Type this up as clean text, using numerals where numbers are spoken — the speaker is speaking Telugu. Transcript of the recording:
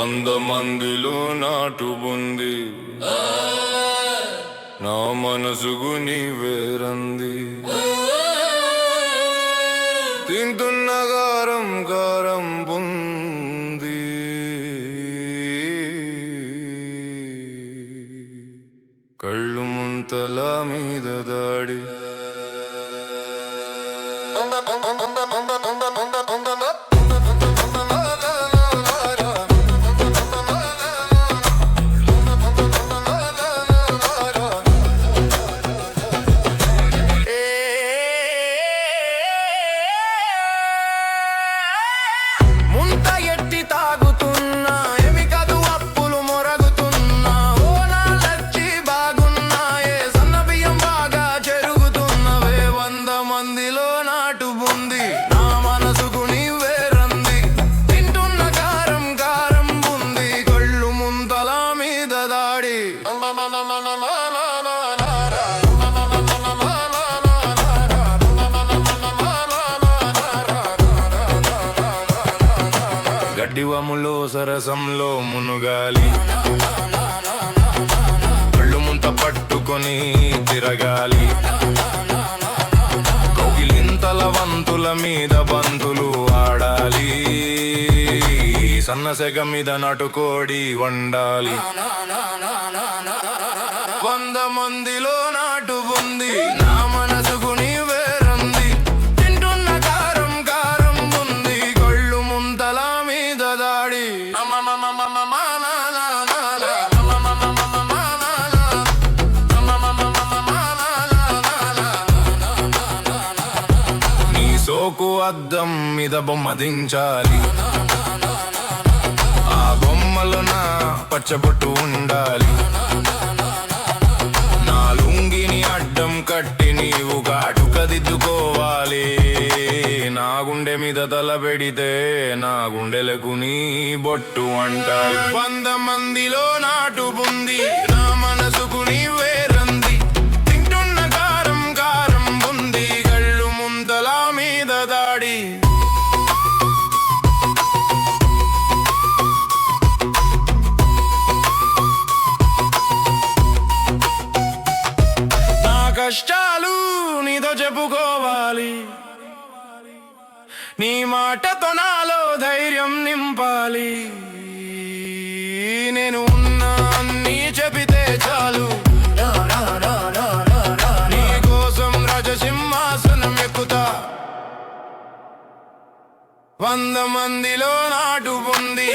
100 మందిలో నాటుబుంది నా మనసుకు నీవేరంది తింటున్న గారం గారం బుంది కళ్ళు ముంతల మీద దాడి గడ్డివములో సరసంలో మునుగాలి కళ్ళు ముంత పట్టుకొని తిరగాలి కౌగిలింతల వంతుల మీద బంతులు ఆడాలి సన్నసెగ మీద నాటుకోడి వండాలి 100 మందిలో నాటుబుంది నా మనసుకు నీవేరంది తింటున్న కారం కారం బుంది కళ్ళు ముంతల మీద దాడి నీ సోకు అద్దం మీద బొమ్మ దించాలి ఆ బొమ్మలో నా పచ్చబొట్టు ఉండాలి నా లుంగిని అడ్డం కట్టి నీవు కాటుకదిద్దుకోవాలి నా గుండె మీద తల పెడితే నా గుండెలకు నీ బొట్టు అంటారు 100 మందిలో నాటుబుంది నా మనసుకు నీవేరంది తింటున్న కారం కారం బుంది కళ్ళు ముంతల మీద దాడి కష్టాలు నీతో చెప్పుకోవాలి నీ మాటతో నాలో ధైర్యం నింపాలి నేను ఉన్నా అన్నీ చెబితే చాలు నీ కోసం రాజసింహాసనం ఎక్కుతా 100 మందిలో నాటుబుంది